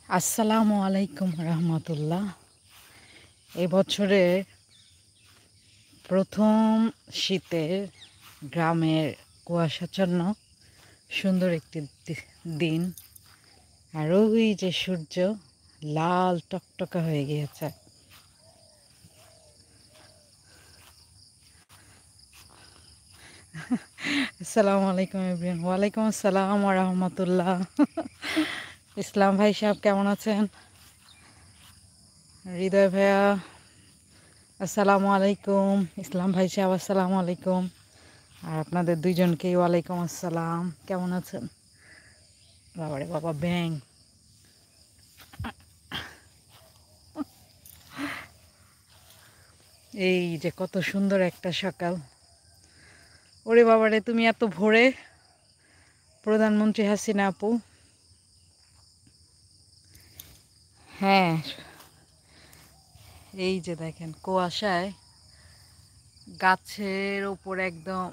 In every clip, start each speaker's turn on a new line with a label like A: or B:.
A: আসসালামু আলাইকুম রহমতুল্লাহ। এবছরের প্রথম শীতের গ্রামের কুয়াশাচ্ছন্ন সুন্দর একটি দিন। আর ওই যে সূর্য লাল টকটকা হয়ে গিয়েছে। আসসালামু আলাইকুম এভরিওয়ান। ওয়ালাইকুম আসসালাম ওয়া রাহমাতুল্লাহ। ইসলাম ভাই সাহেব কেমন আছেন? হৃদয় ভাইয়া আসসালামু আলাইকুম। ইসলাম ভাই সাহেব আসসালামু আলাইকুম। আর আপনাদের দুইজনকেই ওয়ালাইকুম আসসালাম। কেমন আছেন? বাবারে বাবা ব্যাং। এই যে কত সুন্দর একটা সকাল। ওরে বাবারে, তুমি এত ভোরে! প্রধানমন্ত্রী হাসিনা আপু। হ্যাঁ, এই যে দেখেন কুয়াশায় গাছের উপর একদম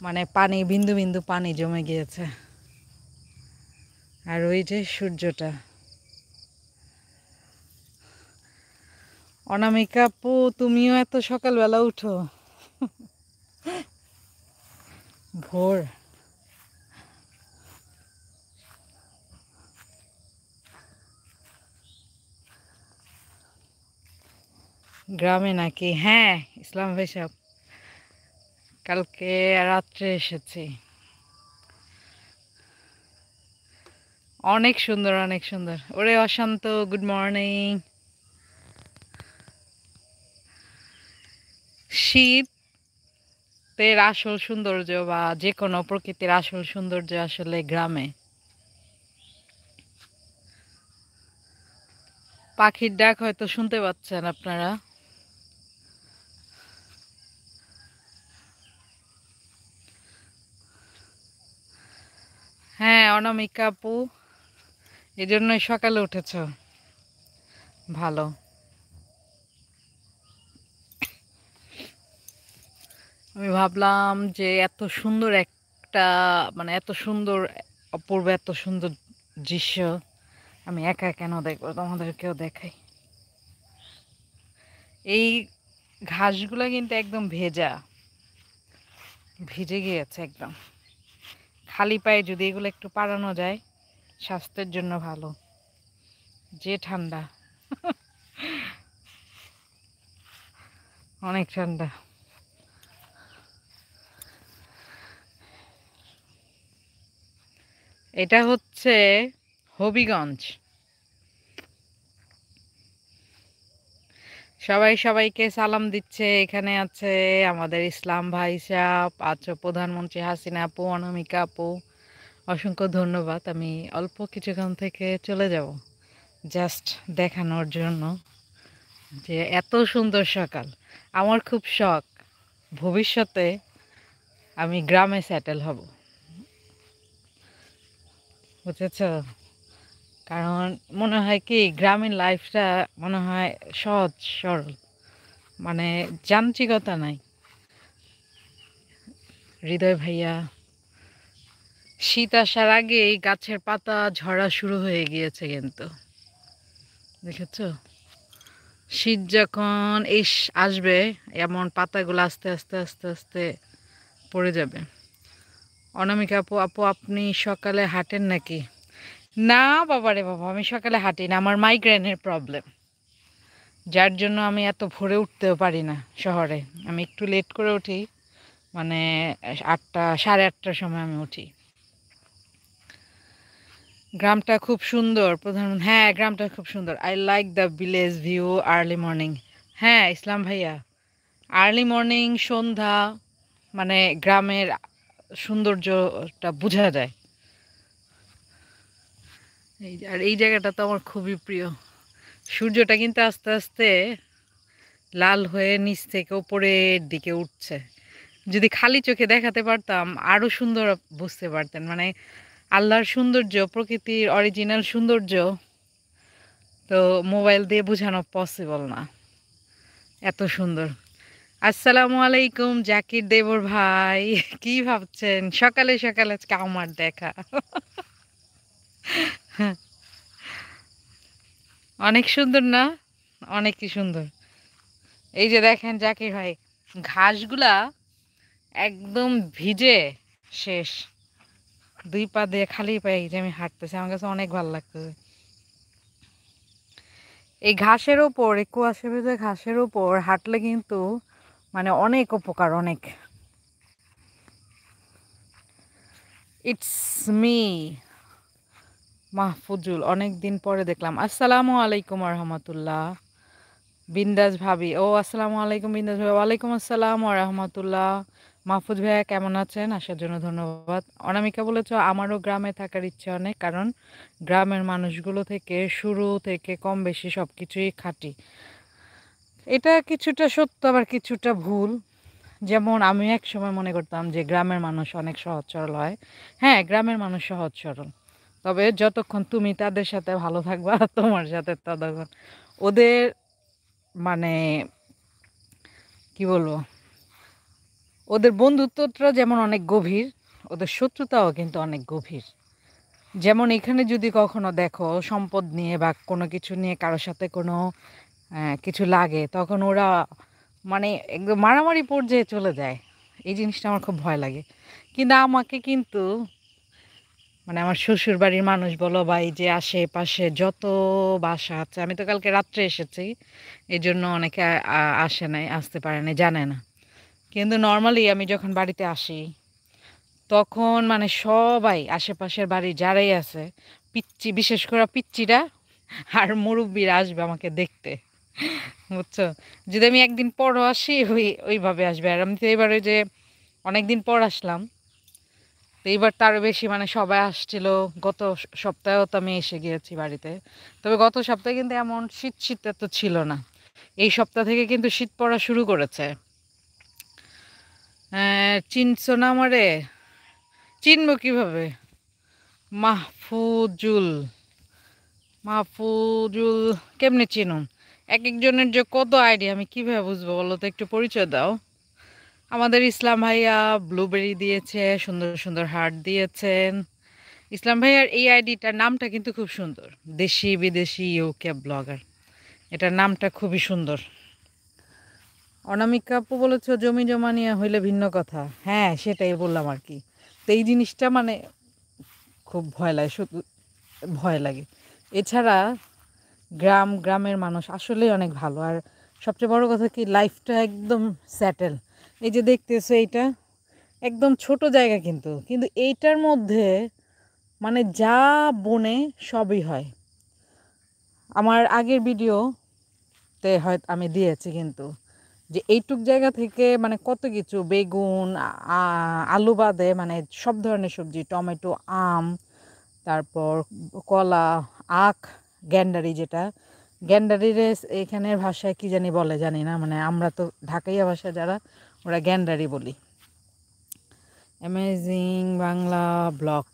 A: মানে পানি, বিন্দু বিন্দু পানি জমে গিয়েছে। আর ওই যে সূর্যটা। অনামিকা আপু, তুমিও এত সকালবেলা উঠো? ভোর। গ্রামে নাকি? হ্যাঁ ইসলাম ভাই সাহেব, কালকে রাত্রে এসেছি। অনেক সুন্দর, অনেক সুন্দর। ওরে অশান্ত, গুড মর্নিং। শীতের আসল সৌন্দর্য বা যে কোনো প্রকৃতির আসল সৌন্দর্য আসলে গ্রামে। পাখির ডাক হয়তো শুনতে পাচ্ছেন আপনারা। হ্যাঁ অনামিকা আপু, এজন্যই সকালে উঠেছ। ভালো। আমি ভাবলাম যে এত সুন্দর একটা মানে এত সুন্দর অপূর্ব, এত সুন্দর দৃশ্য আমি একা কেন দেখবো, তোমাদেরকেও দেখাই। এই ঘাসগুলো কিন্তু একদম ভেজা, ভিজে গিয়েছে একদম। খালি পায়ে যদি এগুলো একটু পাড়ানো যায় স্বাস্থ্যের জন্য ভালো। যে ঠান্ডা, অনেক ঠান্ডা। এটা হচ্ছে হবিগঞ্জ। সবাই সবাইকে সালাম দিচ্ছে। এখানে আছে আমাদের ইসলাম ভাই সাহেব, আছে প্রধানমন্ত্রী হাসিনা আপু, অনামিকা আপু। অসংখ্য ধন্যবাদ। আমি অল্প কিছুক্ষণ থেকে চলে যাব জাস্ট দেখানোর জন্য যে এত সুন্দর সকাল। আমার খুব শখ ভবিষ্যতে আমি গ্রামে সেটেল হব, বুঝেছ? কারণ মনে হয় কি গ্রামীণ লাইফটা মনে হয় সহজ সরল, মানে যান্ত্রিকতা নাই। হৃদয় ভাইয়া, শীত আসার আগেই গাছের পাতা ঝরা শুরু হয়ে গিয়েছে কিন্তু, দেখেছো? শীত যখন আসবে এমন পাতাগুলো আস্তে আস্তে আস্তে আস্তে পড়ে যাবে। অনামিকা আপু, আপু আপনি সকালে হাঁটেন নাকি? না বাবারে বাবা, আমি সকালে হাঁটি না, আমার মাইগ্রেনের প্রবলেম, যার জন্য আমি এত ভোরে উঠতেও পারি না শহরে। আমি একটু লেট করে উঠি, মানে 8টা, 8:30টার সময় আমি উঠি। গ্রামটা খুব সুন্দর হ্যাঁ গ্রামটা খুব সুন্দর। I like the village view early morning. হ্যাঁ ইসলাম ভাইয়া, আর্লি মর্নিং সন্ধ্যা মানে গ্রামের সৌন্দর্যটা বোঝা যায়। আর এই জায়গাটা তো আমার খুবই প্রিয়। সূর্যটা কিন্তু আস্তে আস্তে লাল হয়ে নিচ থেকে উপরের দিকে উঠছে। যদি খালি চোখে দেখাতে পারতাম আরো সুন্দর বুঝতে পারতেন, মানে আল্লাহর সৌন্দর্য, প্রকৃতির অরিজিনাল সৌন্দর্য তো মোবাইল দিয়ে বোঝানো পসিবল না, এত সুন্দর। আসসালামু আলাইকুম জাকির দেবর ভাই, কি ভাবছেন সকালে সকালে আজকে আমার দেখা? অনেক সুন্দর না? অনেকই সুন্দর। এই যে দেখেন জাকির ভাই, ঘাসগুলা একদম ভিজে শেষ। ২ পা দিয়ে খালি পায়ে এই যে আমি হাঁটতেছি। আমার কাছে অনেক ভালো লাগতেছে। এই ঘাসের উপর, এই কুয়াশা ভেজা ঘাসের উপর হাঁটলে কিন্তু মানে অনেক উপকার, অনেক। ইটস মি মাহফুজুল, অনেক দিন পরে দেখলাম। আসসালামু আলাইকুম রহমতুল্লাহ। বিন্দাস ভাবি, ও আসসালামু আলাইকুম বিন্দাস ভাই, ওয়ালাইকুম আসসালাম ওয়া রাহমাতুল্লাহ। মাহফুজ ভাইয়া কেমন আছেন? আসার জন্য ধন্যবাদ। অনামিকা বলেছ আমারও গ্রামে থাকার ইচ্ছে অনেক, কারণ গ্রামের মানুষগুলো থেকে শুরু থেকে কম বেশি সবকিছুই খাঁটি। এটা কিছুটা সত্য, আবার কিছুটা ভুল। যেমন আমি এক সময় মনে করতাম যে গ্রামের মানুষ অনেক সহজ সরল হয়। হ্যাঁ, গ্রামের মানুষ সহজ সরল, তবে যতক্ষণ তুমি তাদের সাথে ভালো থাকবা তোমার সাথে ততক্ষণ ওদের মানে কি বলবো, ওদের বন্ধুত্বটা যেমন অনেক গভীর, ওদের শত্রুতাও কিন্তু অনেক গভীর। যেমন এখানে যদি কখনো দেখো সম্পদ নিয়ে বা কোনো কিছু নিয়ে কারোর সাথে কোনো কিছু লাগে, তখন ওরা মানে একদম মারামারি পর্যায়ে চলে যায়। এই জিনিসটা আমার খুব ভয় লাগে। কিন্তু আমাকে কিন্তু মানে আমার শ্বশুর বাড়ির মানুষ বলো বা এই যে আশেপাশে যত বাসা আছে, আমি তো কালকে রাত্রে এসেছি, এই জন্য অনেকে আসে নাই, আসতে পারে নাই, জানে না। কিন্তু নর্মালি আমি যখন বাড়িতে আসি, তখন মানে সবাই আশেপাশের বাড়ি যারাই আছে, পিচ্চি বিশেষ করে পিচ্চিরা আর মুরব্বিরা আসবে আমাকে দেখতে, বুঝছো? যদি আমি একদিন পরও আসি ওইভাবে আসবে। আর আমি তো এবার ওই যে অনেকদিন পর আসলাম, তো এইবার তো আরো বেশি মানে সবাই আসছিল। গত সপ্তাহেও তো আমি এসে গিয়েছি বাড়িতে। তবে গত সপ্তাহে কিন্তু এমন শীত শীত এত ছিল না। এই সপ্তাহ থেকে কিন্তু শীত পড়া শুরু করেছে। চিনছো না আমারে? চিনবো কিভাবে? মাহফুজুল, মাহফুজুল কেমনে চিনুম? এক একজনের যে কত আইডিয়া, আমি কিভাবে বুঝবো বলো তো? একটু পরিচয় দাও। আমাদের ইসলাম ভাইয়া ব্লুবেরি দিয়েছে, সুন্দর সুন্দর হার্ট দিয়েছেন। ইসলাম ভাইয়ার এই আইডিটার নামটা কিন্তু খুব সুন্দর, দেশি বিদেশি ইউকে ব্লগার। এটার নামটা খুবই সুন্দর। অনামিকা আপু বলেছ জমি জমা নিয়ে হইলে ভিন্ন কথা। হ্যাঁ, সেটাই বললাম আর কি। তো এই জিনিসটা মানে খুব ভয় লাগে, শুধু ভয় লাগে। এছাড়া গ্রামের মানুষ আসলেই অনেক ভালো। আর সবচেয়ে বড় কথা কি, লাইফটা একদম সেটেল। এই যে দেখতেছো এইটা একদম ছোট জায়গা, কিন্তু কিন্তু এইটার মধ্যে মানে যা বনে সবই হয়। আমার আগের ভিডিওতে হয়তো আমি দিয়েছি, কিন্তু যে এইটুক জায়গা থেকে মানে কত কিছু, বেগুন, আলু বাদে মানে সব ধরনের সবজি, টমেটো, আম, তারপর কলা, আখ, গ্যান্ডারি, যেটা গ্যান্ডারিরে এখানের ভাষায় কি জানি বলে জানি না, মানে আমরা তো ঢাকাইয়া ভাষা যারা, ওরা গ্যান্ডারি বলি। Amazing Bangla blog.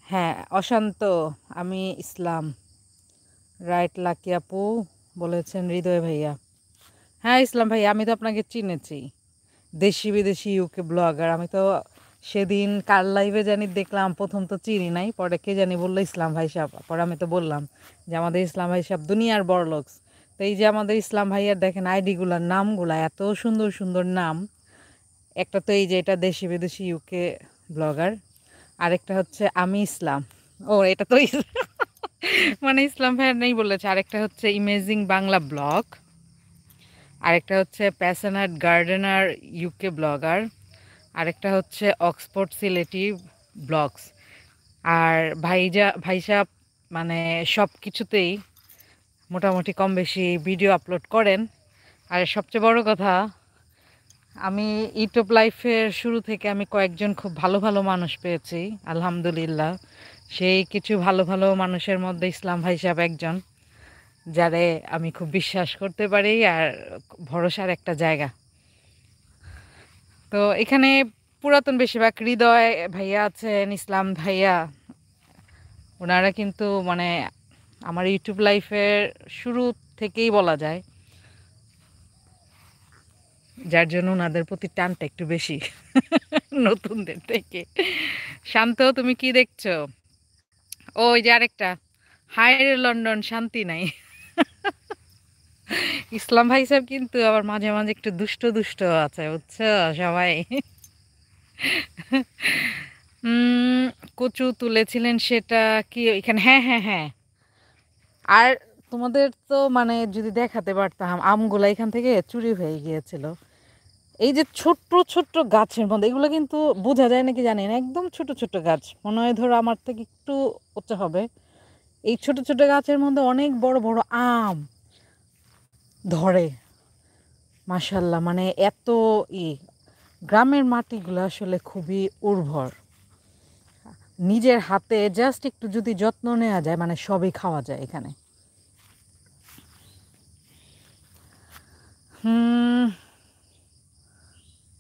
A: হ্যাঁ, অশান্ত, আমি ইসলাম। রাইট, লাকি আপু বলেছেন হৃদয় ভাইয়া। হ্যাঁ ইসলাম ভাই, আমি তো আপনাকে চিনেছি, দেশি বিদেশি ইউকে ব্লগার। আমি তো সেদিন কার লাইভে জানি দেখলাম, প্রথম তো চিনি নাই, পরে কে জানি বললো ইসলাম ভাই সাহেব, পরে আমি তো বললাম যে আমাদের ইসলাম ভাই সাহেব দুনিয়ার বড়লোকস। তো এই যে আমাদের ইসলাম ভাইয়ার দেখেন আইডিগুলার নামগুলা এত সুন্দর সুন্দর নাম। একটা তো এই যে এটা দেশি বিদেশি ইউকে ব্লগার, আরেকটা হচ্ছে আমি ইসলাম। ও এটা তো মানে ইসলাম ভাইয়ার নেই বলেছে। আরেকটা হচ্ছে ইমেজিং বাংলা ব্লগ, আরেকটা হচ্ছে প্যাশনেট গার্ডেনার ইউকে ব্লগার, আরেকটা হচ্ছে অক্সফোর্ড সিলেটি ব্লগস। আর ভাই সাহেব মানে সব কিছুতেই মোটামুটি কম বেশি ভিডিও আপলোড করেন। আর সবচেয়ে বড় কথা, আমি ইউটিউব লাইফের শুরু থেকে আমি কয়েকজন খুব ভালো ভালো মানুষ পেয়েছি, আলহামদুলিল্লাহ। সেই কিছু ভালো ভালো মানুষের মধ্যে ইসলাম ভাই সাহেব একজন, যারে আমি খুব বিশ্বাস করতে পারি আর ভরসার একটা জায়গা। তো এখানে পুরাতন বেশিরভাগ হৃদয় ভাইয়া আছেন, ইসলাম ভাইয়া, ওনারা কিন্তু মানে আমার ইউটিউব লাইফের শুরু থেকেই বলা যায়, যার জন্য ওনাদের প্রতি টানটা একটু বেশি নতুনদের থেকে। শান্ত, তুমি কি দেখছো? ওই যে আরেকটা, হায় রে লন্ডন, শান্তি নাই। ইসলাম ভাই সাহেব কিন্তু আবার মাঝে মাঝে একটু দুষ্ট দুষ্ট আছে, বুঝছো সবাই। উম কচু তুলেছিলেন সেটা কি এখানে? হ্যাঁ হ্যাঁ হ্যাঁ। আর তোমাদের তো মানে যদি দেখাতে পারতাম, আমগুলা এখান থেকে চুরি হয়ে গিয়েছিল। এই যে ছোট্ট ছোট্ট গাছের মধ্যে, এগুলো কিন্তু বোঝা যায় নাকি জানি না, একদম ছোট ছোট গাছ, মনে হয় ধরো আমার থেকে একটু উঁচা হবে। এই ছোট ছোট গাছের মধ্যে অনেক বড় বড় আম ধরে। মাশাল্লাহ, মানে এত ই গ্রামের মাটিগুলো আসলে খুবই উর্বর। নিজের হাতে জাস্ট একটু যদি যত্ন নেওয়া যায়, মানে সবই খাওয়া যায় এখানে। হুম।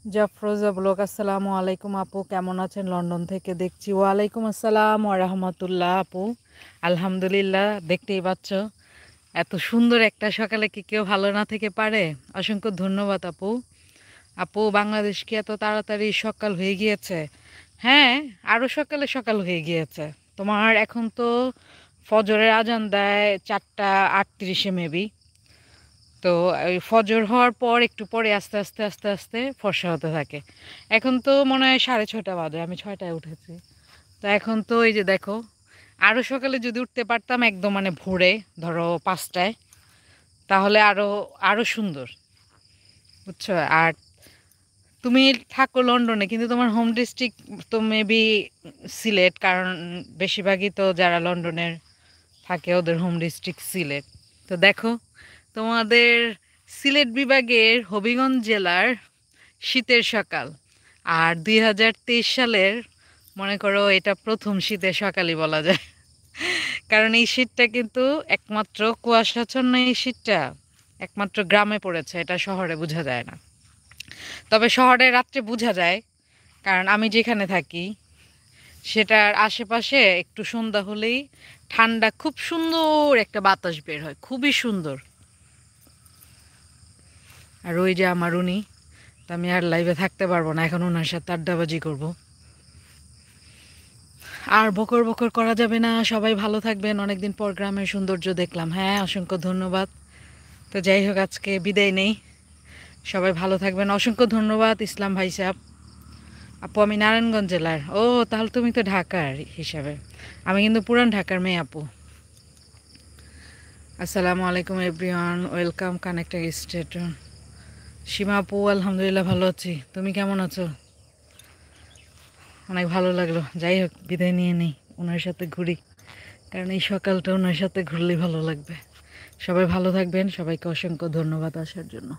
A: জাফরোজা ব্লগ, আসসালামু আলাইকুম আপু, কেমন আছেন? লন্ডন থেকে দেখছি। ওয়ালাইকুম আসসালাম ওয়া রাহমাতুল্লাহ আপু। আলহামদুলিল্লাহ, দেখতেই পাচ্ছ এত সুন্দর একটা সকালে কি কেউ ভালো না থেকে পারে? অসংখ্য ধন্যবাদ আপু। আপু, বাংলাদেশ কি এত তাড়াতাড়ি সকাল হয়ে গিয়েছে? হ্যাঁ, আরো সকালে সকাল হয়ে গিয়েছে। তোমার এখন তো ফজরের আজান দেয় 4টা 38-এ মেবি। তো ওই ফজর হওয়ার পর একটু পরে আস্তে আস্তে আস্তে আস্তে ফর্সা হতে থাকে। এখন তো মনে হয় 6:30 বাজে, আমি 6টায় উঠেছি। তো এখন তো এই যে দেখো, আরো সকালে যদি উঠতে পারতাম একদম মানে ভোরে, ধরো 5টায়, তাহলে আরো আরো সুন্দর, বুঝছো? আর তুমি থাকো লন্ডনে, কিন্তু তোমার হোম ডিস্ট্রিক্ট তো মেবি সিলেট, কারণ বেশিরভাগই তো যারা লন্ডনের থাকে ওদের হোম ডিস্ট্রিক্ট সিলেট। তো দেখো, তোমাদের সিলেট বিভাগের হবিগঞ্জ জেলার শীতের সকাল, আর 2023 সালের মনে করো এটা প্রথম শীতের সকালই বলা যায়। কারণ এই শীতটা কিন্তু একমাত্র কুয়াশাচ্ছন্ন, এই শীতটা একমাত্র গ্রামে পড়েছে, এটা শহরে বোঝা যায় না। তবে শহরে রাত্রে বোঝা যায়, কারণ আমি যেখানে থাকি সেটার আশেপাশে একটু সন্ধ্যা হলেই ঠান্ডা খুব সুন্দর একটা বাতাস বের হয়, খুবই সুন্দর। আর ওই যে আমার উনি, তো আমি আর লাইভে থাকতে পারবো না এখন, ওনার সাথে আড্ডাবাজি করব। আর বকর বকর করা যাবে না। সবাই ভালো থাকবেন, অনেকদিন পর গ্রামের সৌন্দর্য দেখলাম। হ্যাঁ, অসংখ্য ধন্যবাদ। তো যাই হোক, আজকে বিদায় নেই। সবাই ভালো থাকবেন, অসংখ্য ধন্যবাদ ইসলাম ভাই সাহেব। আপু, আমি নারায়ণগঞ্জ জেলার। ও, তাহলে তুমি তো ঢাকার হিসাবে। আমি কিন্তু পুরান ঢাকার মেয়ে আপু। আসসালামু আলাইকুম এভরিওয়ান, ওয়েলকাম কানেক্টেড স্টেট। সীমা আপু, আলহামদুলিল্লাহ ভালো আছি, তুমি কেমন আছো? অনেক ভালো লাগলো। যাই হোক, বিদায় নিয়ে নেই, ওনার সাথে ঘুরি, কারণ এই সকালটা ওনার সাথে ঘুরলেই ভালো লাগবে। সবাই ভালো থাকবেন, সবাইকে অসংখ্য ধন্যবাদ আসার জন্য।